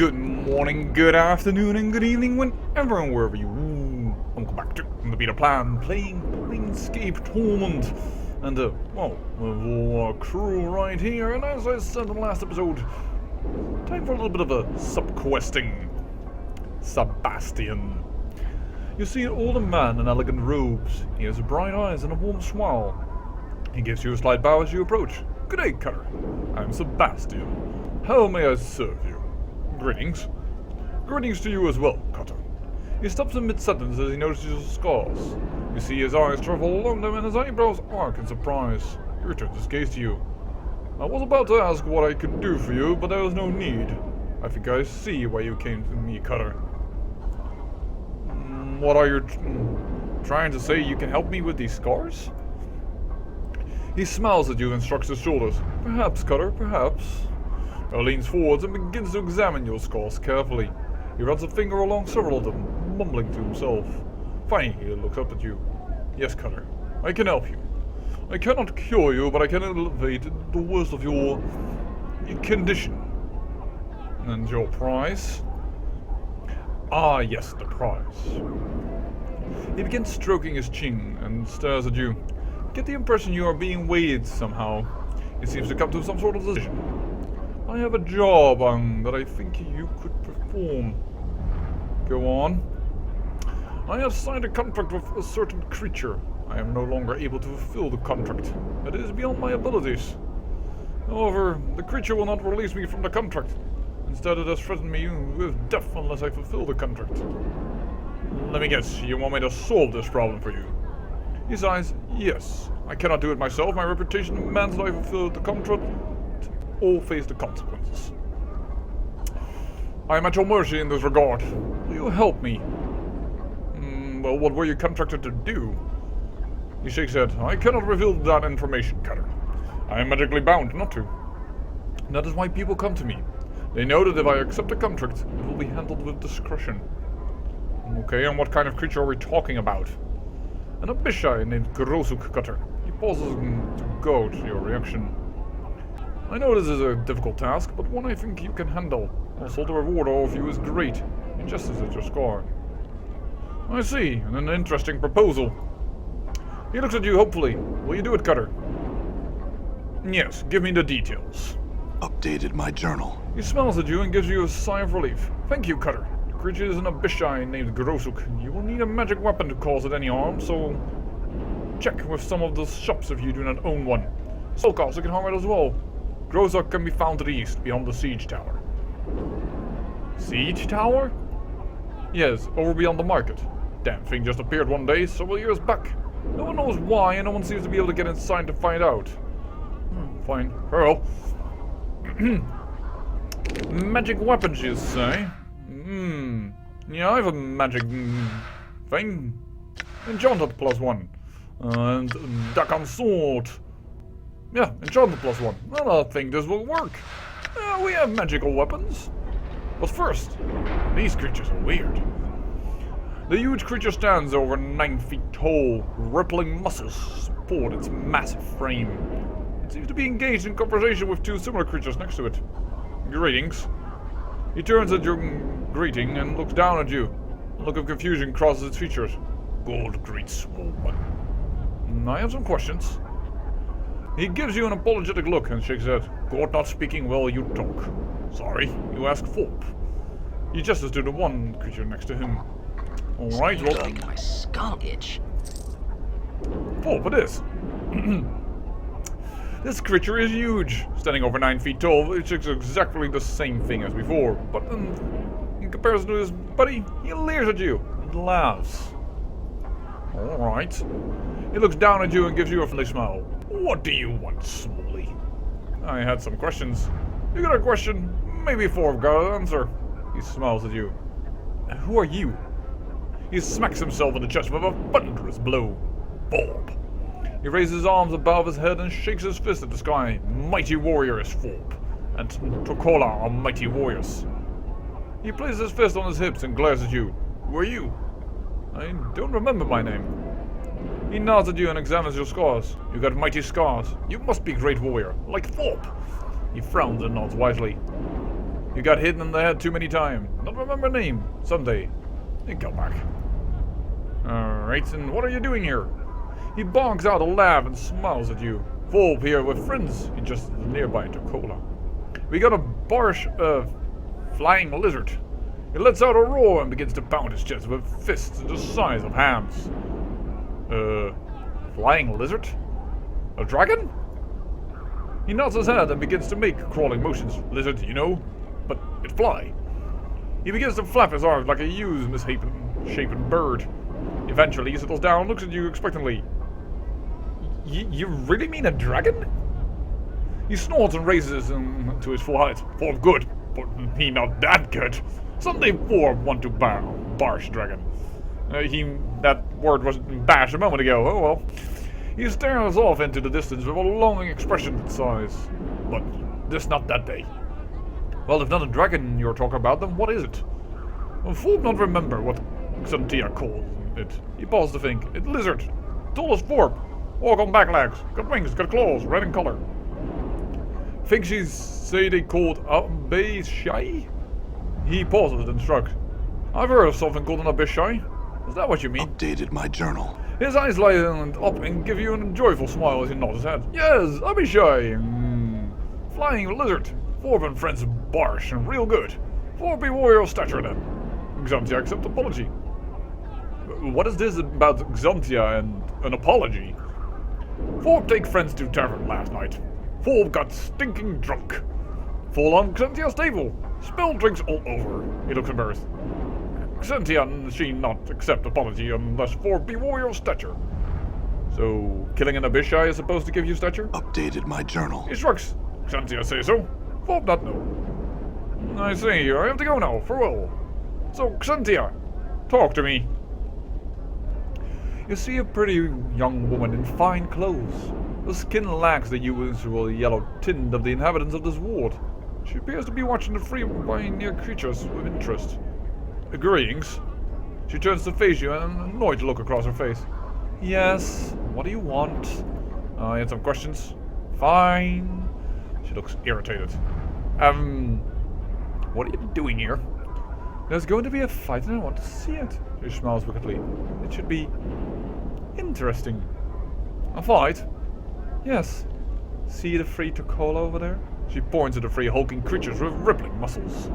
Good morning, good afternoon, and good evening, whenever and wherever you welcome back to the Beta Plan, playing Planescape Torment. And, well, with our crew right here, and as I said in the last episode, time for a little bit of a sub-questing. Sebastian. You see an older man in elegant robes. He has bright eyes and a warm smile. He gives you a slight bow as you approach. Good day, Cutter. I'm Sebastian. How may I serve you? Greetings. Greetings to you as well, Cutter. He stops in mid-sentence as he notices your scars. You see his eyes travel along them and his eyebrows arc in surprise. He returns his gaze to you. I was about to ask what I could do for you, but there was no need. I think I see why you came to me, Cutter. What are you trying to say? You can help me with these scars? He smiles at you and shrugs his shoulders. Perhaps, Cutter, perhaps. He leans forwards and begins to examine your scars carefully. He runs a finger along several of them, mumbling to himself. Finally, he looks up at you. Yes, Cutter, I can help you. I cannot cure you, but I can elevate the worst of your condition. And your prize? Ah, yes, the prize. He begins stroking his chin and stares at you. Get the impression you are being weighed somehow. He seems to come to some sort of decision. I have a job that I think you could perform. Go on. I have signed a contract with a certain creature. I am no longer able to fulfill the contract. It is beyond my abilities. However, the creature will not release me from the contract. Instead, it has threatened me with death unless I fulfill the contract. Let me guess, you want me to solve this problem for you? He sighs, yes. I cannot do it myself. My reputation demands that I fulfill the contract or face the consequences. I am at your mercy in this regard. Will you help me? Well, what were you contracted to do? He shakes his head. I cannot reveal that information, Cutter. I am magically bound not to. That is why people come to me. They know that if I accept a contract, it will be handled with discretion. Okay, and what kind of creature are we talking about? An Abishai named Grosuk, Cutter. He pauses to gauge your reaction. I know this is a difficult task, but one I think you can handle. Also, the reward I offer you is great. He gestures at your scar. I see, and an interesting proposal. He looks at you hopefully. Will you do it, Cutter? Yes, give me the details. Updated my journal. He smiles at you and gives you a sigh of relief. Thank you, Cutter. The creature is an Abishai named Grosuk. You will need a magic weapon to cause it any harm, so check with some of the shops if you do not own one. Soulcaster can harm it as well. Grosuk can be found to the east, beyond the siege tower. Siege tower? Yes, over beyond the market. Damn thing just appeared one day, several years back. No one knows why, and no one seems to be able to get inside to find out. Fine. Hurl. Magic weapons, you say? Yeah, I have a magic thing. Enchanted +1. And duck on sword. Yeah, enchanted +1. Well, I think this will work. We have magical weapons. But first, these creatures are weird. The huge creature stands over 9 feet tall. Rippling muscles support its massive frame. It seems to be engaged in conversation with 2 similar creatures next to it. Greetings. He turns at your greeting and looks down at you. A look of confusion crosses its features. Gold greets small one. I have some questions. He gives you an apologetic look and shakes his head. God not speaking well, you talk. Sorry, you ask Thorpe. He gestures to the one creature next to him. Alright, well... Make my skull itch. Thorpe, it is. This creature is huge, standing over 9 feet tall, which is exactly the same thing as before. But in comparison to his buddy, he leers at you and laughs. Alright. He looks down at you and gives you a friendly smile. What do you want, Smalley? I had some questions. You got a question? Maybe 4 have got an answer. He smiles at you. Who are you? He smacks himself in the chest with a thunderous blow. Bob. He raises his arms above his head and shakes his fist at the sky. Mighty warrior is Thorpe, and Tokola are mighty warriors. He places his fist on his hips and glares at you. Who are you? I don't remember my name. He nods at you and examines your scars. You got mighty scars. You must be a great warrior, like Thorpe. He frowns and nods wisely. You got hit in the head too many times. Not remember name. Someday. You come back. Alright, and what are you doing here? He bonks out a laugh and smiles at you. Volp here with friends. He just nearby to cola. We got a barsh flying lizard. He lets out a roar and begins to pound his chest with fists the size of hams. Flying lizard? A dragon? He nods his head and begins to make crawling motions. Lizard, you know, but it fly. He begins to flap his arms like a used, misshapen bird. Eventually, he settles down and looks at you expectantly. You really mean a dragon? He snorts and raises him to his full height. For good, but he not that good. Someday Vorp want to barsh dragon. That word was bashed a moment ago. Oh well. He stares off into the distance with a longing expression in his eyes. But this not that day. Well, if not a dragon you're talking about, then what is it? Well, Vorp not remember what Xantia called it. He paused to think. It's lizard. Tall as Vorp. Walk on back legs. Got wings, got claws, red in color. Think she say they called Abyssai? He pauses and shrugs. I've heard of something called an Abyssai. Is that what you mean? Updated my journal. His eyes light up and give you a joyful smile as he nods his head. Yes, Abyssai. Flying lizard. Vorp and friends barsh and real good. Vorp be warrior stature then. Xantia accept apology. What is this about Xantia and an apology? Vorp take friends to tavern last night. Vorp got stinking drunk. Fall on Xantia's table. Spilled drinks all over. He looks embarrassed. Xantia and she not accept apology unless Vorp be warrior stature. So, killing an Abyssai is supposed to give you stature? Updated my journal. He shrugs. Xantia say so. Vorp not know. I see, I have to go now, farewell. So, Xantia, talk to me. You see a pretty young woman in fine clothes. Her skin lacks the usual yellow tint of the inhabitants of this ward. She appears to be watching the free by near creatures with interest. Greetings. She turns to face you and an annoyed look across her face. Yes, what do you want? I had some questions. Fine. She looks irritated. What are you doing here? There's going to be a fight and I want to see it. She smiles wickedly. It should be interesting. A fight? Yes. See the free Tokola over there? She points at the three hulking creatures with rippling muscles.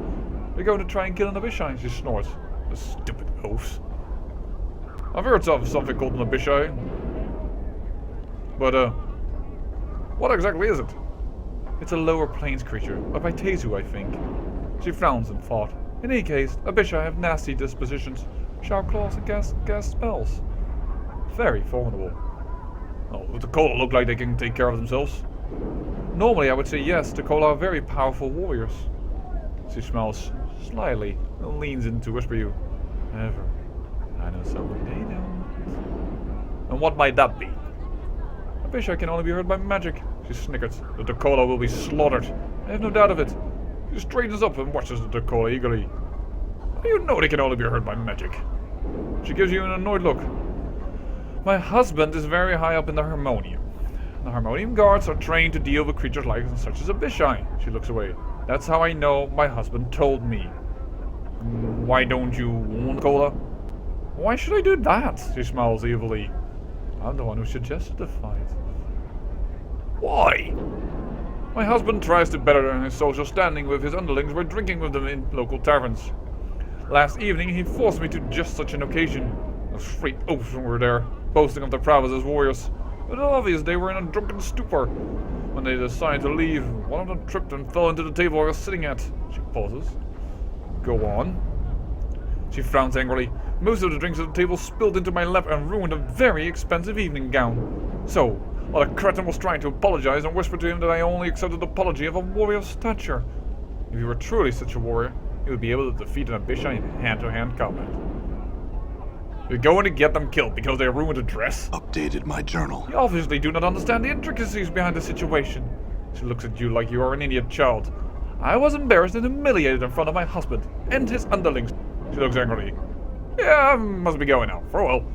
They're going to try and kill an Abyssai, she snorts. The stupid oafs. I've heard of something called an Abyssai. But, what exactly is it? It's a lower plains creature, a Vaitezu, I think. She frowns in thought. In any case, Abyssai have nasty dispositions, sharp claws and cast spells. Very formidable. Oh, the Tokola look like they can take care of themselves. Normally I would say yes, Tokola are very powerful warriors. She smiles slyly and leans in to whisper you. However, I know something they don't. And what might that be? Abyssai can only be hurt by magic. She snickers. The Tokola will be slaughtered. I have no doubt of it. She straightens up and watches the Tokola eagerly. How do you know they can only be hurt by magic? She gives you an annoyed look. My husband is very high up in the Harmonium. The Harmonium guards are trained to deal with creatures like such as Abyssai. She looks away. That's how I know my husband told me. Why don't you warn Tokola? Why should I do that? She smiles evilly. I'm the one who suggested the fight. Why? My husband tries to better his social standing with his underlings by drinking with them in local taverns. Last evening he forced me to just such an occasion. Those freak oafs were there, boasting of their prowess as warriors. But obvious they were in a drunken stupor. When they decided to leave, one of them tripped and fell into the table I was sitting at. She pauses. Go on. She frowns angrily. Most of the drinks at the table spilled into my lap and ruined a very expensive evening gown. So, while the cretin was trying to apologize and whispered to him that I only accepted the apology of a warrior of stature. If you were truly such a warrior, you would be able to defeat an Abyssai in hand-to-hand combat. You're going to get them killed because they ruined a dress? Updated my journal. You obviously do not understand the intricacies behind the situation. She looks at you like you are an idiot child. I was embarrassed and humiliated in front of my husband and his underlings. She looks angrily. Yeah, I must be going now. Farewell.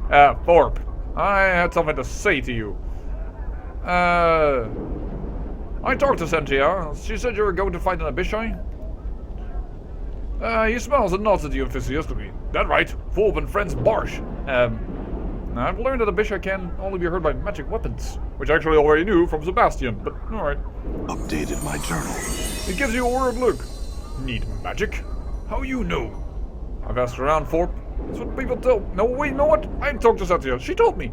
Vorp, I had something to say to you. I talked to Cynthia. She said you were going to fight an Abishai. He smiles and nods at you enthusiastically. That right, Fulp and friends Barsh. I've learned that Abishai can only be heard by magic weapons, which I actually already knew from Sebastian, but alright. Updated my journal. It gives you a worried look. Need magic? How you know? I've asked around, Fulp. That's what people tell. No, wait, you know what? I talked to Cynthia. She told me.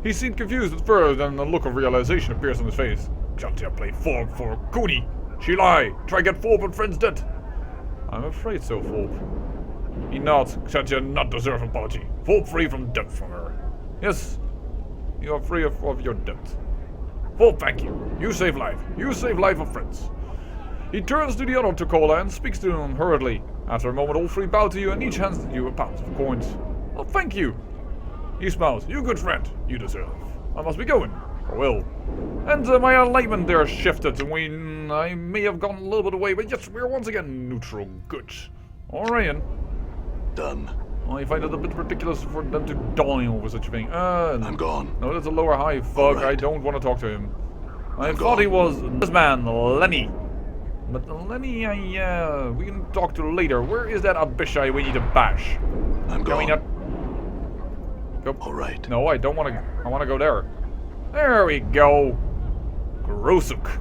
He seemed confused at first, then a look of realization appears on his face. Cynthia played Fulp for Cooney. She lie. Try get Fulp and friends dead. I'm afraid so, Fulp. He nods. Cynthia not deserve apology. Fulp free from debt from her. Yes, you are free of your debt. Fulp, thank you. You save life. You save life of friends. He turns to the other Tukola and speaks to him hurriedly. After a moment, all three bow to you and each hands you a pound of coins. Oh, thank you. He smiles. You good friend. You deserve. I must be going. Farewell. And my enlightenment there shifted. I may have gone a little bit away, but yes, we're once again neutral. Good. Alright. Done. I find it a bit ridiculous for them to die over such a thing. I'm gone. No, that's a lower high. Fuck, Right. I don't want to talk to him. I I'm thought gone. he was this man, Lenny. But Lenny, we can talk to later. Where is that Abishai we need to bash? I'm Can we gone. not... Go. All right. No, I don't want to... I want to go there. There we go. Grosuk.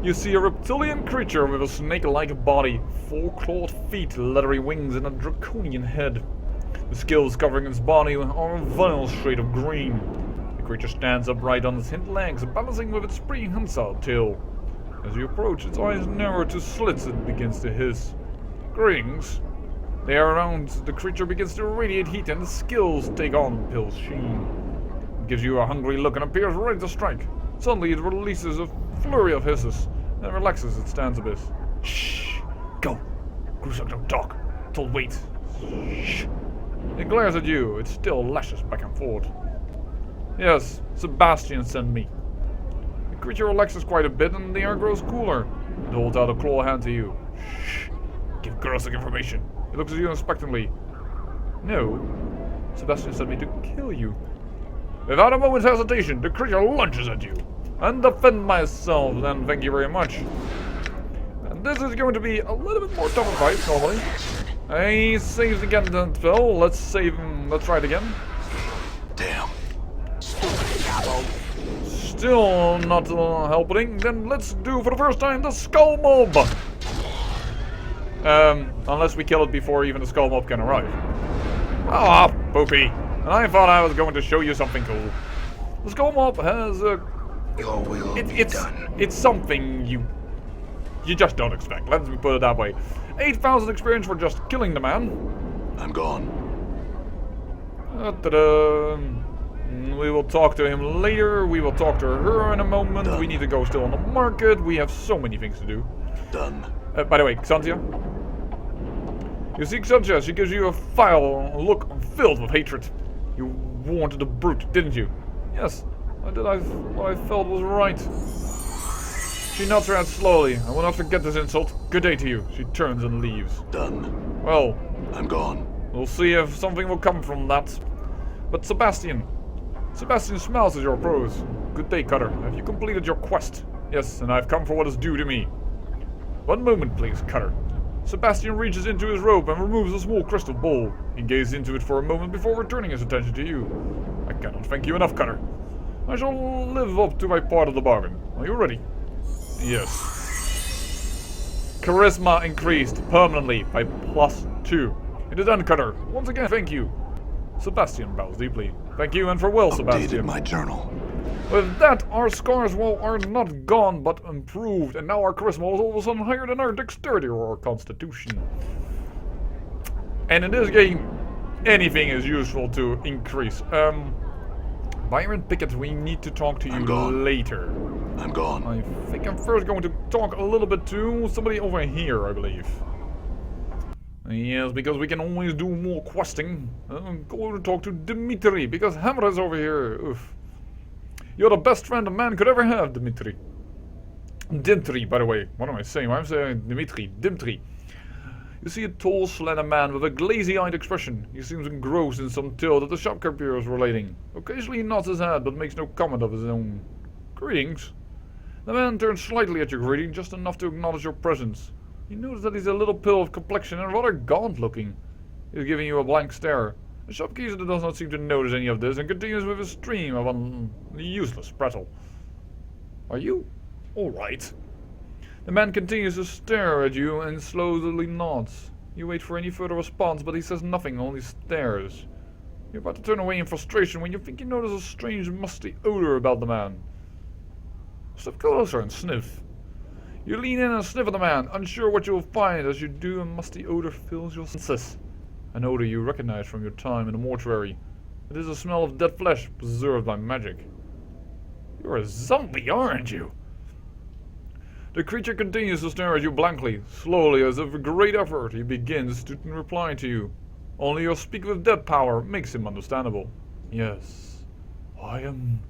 You see a reptilian creature with a snake-like body, 4 clawed feet, leathery wings, and a draconian head. The scales covering its body are a vile shade of green. The creature stands upright on its hind legs, balancing with its prehensile tail. As you approach, its eyes narrow to slits and begins to hiss. Greetings. They are around, the creature begins to radiate heat and the scales take on pale sheen. It gives you a hungry look and appears ready to strike. Suddenly it releases a flurry of hisses and relaxes its stance a bit. Shh! Go! Grusuk, don't talk. Told wait. Shh! It glares at you. It still lashes back and forth. Yes, Sebastian sent me. The creature relaxes quite a bit and the air grows cooler. It holds out a claw hand to you. Shh! Give Grusuk information. He looks at you expectantly. No. Sebastian sent me to kill you. Without a moment's hesitation, the creature lunges at you. And defend myself, then thank you very much. And this is going to be a little bit more tougher fight, normally. He saves again the spell. Let's save him. Let's try it again. Damn. Still not helping. Then let's do for the first time the Skull Mob. Unless we kill it before even the Skull Mob can arrive. Ah, poopy. And I thought I was going to show you something cool. The Skull Mob has a... Your will be done. It's something you just don't expect. Let me put it that way. 8,000 experience for just killing the man. I'm gone. Ta-da. We will talk to him later. We will talk to her in a moment. Done. We need to go still on the market. We have so many things to do. Done. By the way, Xantia. You see Xantia, she gives you a foul look filled with hatred. You warned the brute, didn't you? Yes, I did. What I felt was right. She nods her head slowly. I will not forget this insult. Good day to you. She turns and leaves. Done. Well, I'm gone. we'll see if something will come from that. But Sebastian smiles at your approach. Good day, Cutter. Have you completed your quest? Yes, and I've come for what is due to me. One moment, please, Cutter. Sebastian reaches into his robe and removes a small crystal ball. He gazes into it for a moment before returning his attention to you. I cannot thank you enough, Cutter. I shall live up to my part of the bargain. Are you ready? Yes. Charisma increased permanently by +2. It is done, Cutter. Once again, thank you. Sebastian bows deeply. Thank you and farewell, Updated Sebastian. my journal. With that, our scars are not gone, but improved, and now our charisma is all of a sudden higher than our dexterity or our constitution. And in this game, anything is useful to increase. Byron Pickett, we need to talk to you I'm gone. later. I'm gone. I think I'm first going to talk a little bit to somebody over here, I believe. Yes, because we can always do more questing. Go to talk to Dimitri, because Hammer is over here. Oof. You're the best friend a man could ever have, Dimitri. Dimitri, by the way. What am I saying? I'm saying Dimitri. Dimitri. You see a tall, slender man with a glazy-eyed expression. He seems engrossed in some tale that the shopkeeper is relating. Occasionally he nods his head, but makes no comment of his own. Greetings. The man turns slightly at your greeting, just enough to acknowledge your presence. You notice that he's a little pale of complexion and rather gaunt-looking. He's giving you a blank stare. The shopkeeper does not seem to notice any of this and continues with his stream of useless prattle. Are you all right? The man continues to stare at you and slowly nods. You wait for any further response, but he says nothing, only stares. You're about to turn away in frustration when you think you notice a strange musty odor about the man. Step closer and sniff. You lean in and sniff at the man, unsure what you will find. As you do, a musty odor fills your senses. An odor you recognize from your time in the mortuary. It is the smell of dead flesh preserved by magic. You're a zombie, aren't you? The creature continues to stare at you blankly. Slowly, as if with great effort, he begins to reply to you. Only your speak with dead power makes him understandable. Yes, I am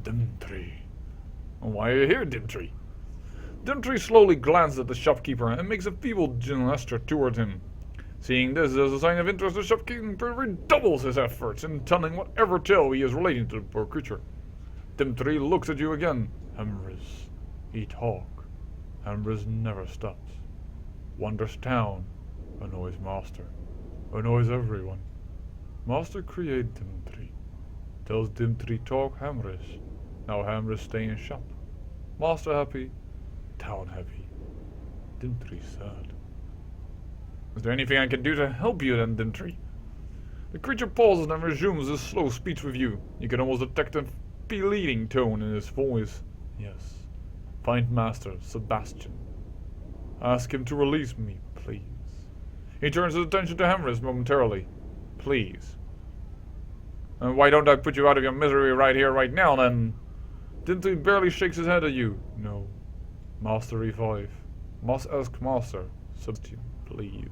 Dimtree. Why are you here, Dimtree? Dimtree slowly glances at the shopkeeper and makes a feeble gesture towards him. Seeing this as a sign of interest, the shopkeeper redoubles his efforts in telling whatever tale he is relating to the poor creature. Dimtree looks at you again. Hemris, he talk. Hemris never stops. Wanders town, annoys master, annoys everyone. Master create Dimtree. Tells Dimtree talk Hemris. Now Hemris stay in shop. Master happy, town happy. Dimtree sad. Is there anything I can do to help you then, Dimtree? The creature pauses and resumes his slow speech with you. You can almost detect a pleading tone in his voice. Yes. Find Master Sebastian. Ask him to release me, please. He turns his attention to Hemris momentarily. Please. And why don't I put you out of your misery right here, right now, then? Dimtree barely shakes his head at you. No. Master revive. Must ask Master Sebastian, please.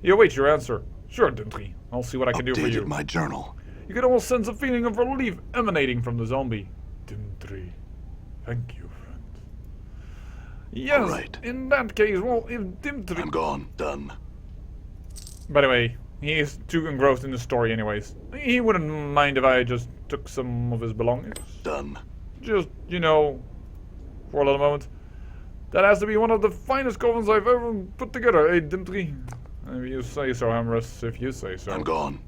You await your answer. Sure, Dimtree. I'll see what I can do for you. Updated my journal. You can almost sense a feeling of relief emanating from the zombie. Dimtree. Thank you, friend. Yes, All right. In that case, well, if Dimtree... I'm gone. Done. By the way, he is too engrossed in the story anyways. He wouldn't mind if I just took some of his belongings. Done. Just, you know, for a little moment. That has to be one of the finest coffins I've ever put together, eh, Dimtree? If you say so, Hemris, if you say so. I'm gone.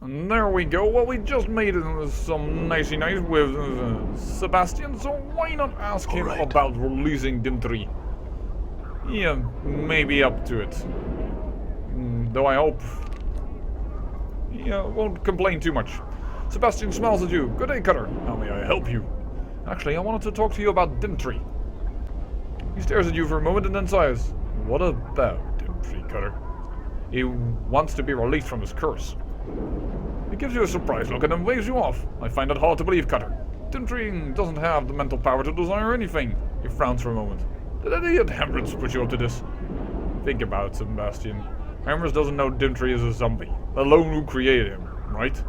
And there we go. Well, we just made some nicey nice with Sebastian, so why not ask him right. about releasing Dimtree? Yeah, maybe up to it. Though I hope he won't complain too much. Sebastian smiles at you. Good day, Cutter. How may I help you? Actually, I wanted to talk to you about Dimtree. He stares at you for a moment and then sighs. What about Dimtree, Cutter? He wants to be released from his curse. He gives you a surprised look and then waves you off. I find that hard to believe, Cutter. Dimtree doesn't have the mental power to desire anything. He frowns for a moment. Did idiot Hemris put you up to this? Think about it, Sebastian. Hemris doesn't know Dimtree is a zombie, let alone who created him, right?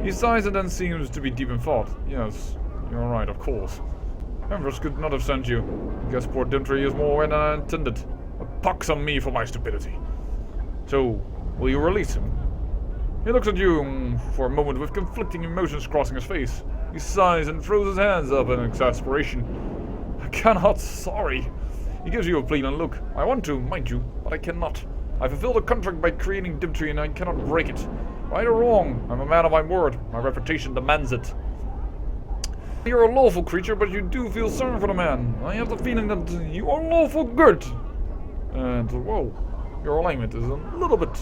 He sighs and then seems to be deep in thought. Yes, you're right, of course. Hemris could not have sent you. I guess poor Dimtree is more than I intended. A pox on me for my stupidity. So, will you release him? He looks at you for a moment with conflicting emotions crossing his face. He sighs and throws his hands up in exasperation. I cannot, sorry. He gives you a pleading look. I want to, mind you, but I cannot. I fulfilled a contract by creating Dimtree and I cannot break it. Right or wrong, I'm a man of my word. My reputation demands it. You're a lawful creature, but you do feel sorry for the man. I have the feeling that you are lawful good. And, well, your alignment is a little bit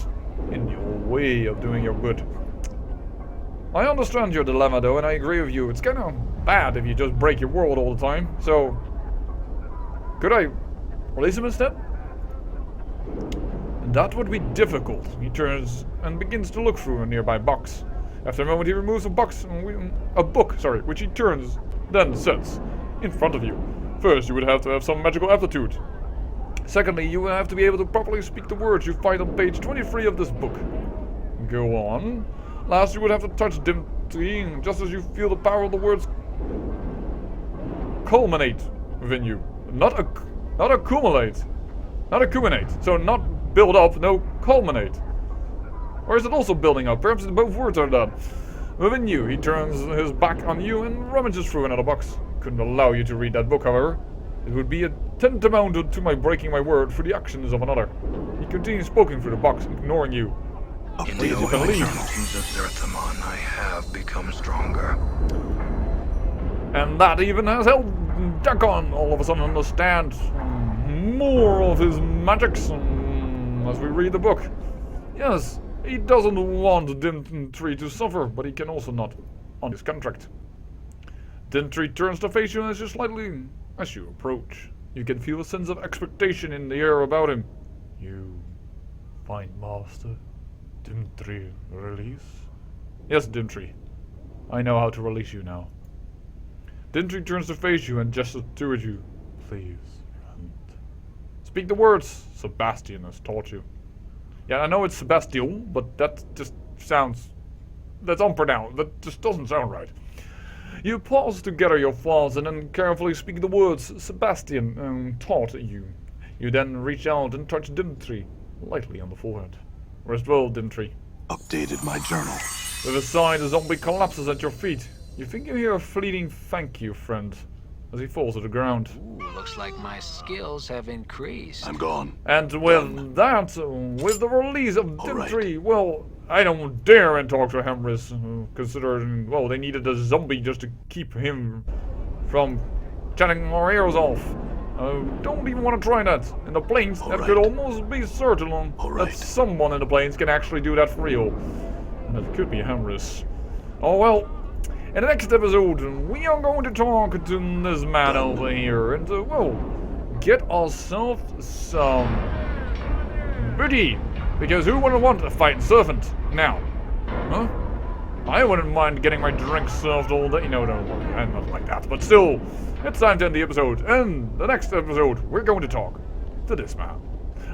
in your way of doing your good. I understand your dilemma though, and I agree with you. It's kind of bad if you just break your world all the time. So, could I release him instead? That would be difficult. He turns and begins to look through a nearby box. After a moment he removes a book, which he turns, then sets in front of you. First, you would have to have some magical aptitude. Secondly, you will have to be able to properly speak the words you find on page 23 of this book. Go on. Last, you would have to touch Dimtree just as you feel the power of the words culminate within you. Not accumulate. Not acuminate. So not build up, no culminate. Or is it also building up? Perhaps both words are done. Within you, he turns his back on you and rummages through another box. Couldn't allow you to read that book, however. It would be a tantamount to my breaking my word for the actions of another. He continues poking through the box, ignoring you. In Please, the you can open leave. mountains of Zerthamon, I have become stronger. And that even has helped Dakon all of a sudden understand more of his magics as we read the book. Yes, he doesn't want Dintry to suffer, but he can also not on his contract. Dintry turns to face you as you approach. You can feel a sense of expectation in the air about him. You find Master Dintry release? Yes, Dintry. I know how to release you now. Dintry turns to face you and gestures towards you. Please, friend. Speak the words Sebastian has taught you. Yeah, I know it's Sebastian, but that just sounds... that's unpronounced. That just doesn't sound right. You pause to gather your thoughts and then carefully speak the words Sebastian taught you. You then reach out and touch Dintry lightly on the forehead. Rest well, Dintry. Updated my journal. With a sigh, the zombie collapses at your feet. You think you hear a fleeting thank you, friend, as he falls to the ground. Ooh, looks like my skills have increased. I'm gone. And with that, with the release of All Dintry, well, I don't dare and talk to Hamris, considering, well, they needed a zombie just to keep him from chatting our ears off. Don't even want to try that. In the plains, that could almost be certain that someone in the plains can actually do that for real. And it could be Hamris. Oh well, in the next episode, we are going to talk to this man over here and, well, get ourselves some booty. Because who wouldn't want a fighting servant now? Huh? I wouldn't mind getting my drink served all day. No, I'm not like that. But still, it's time to end the episode. And the next episode, we're going to talk to this man.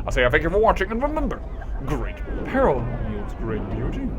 I say I thank you for watching, and remember, great peril yields great beauty.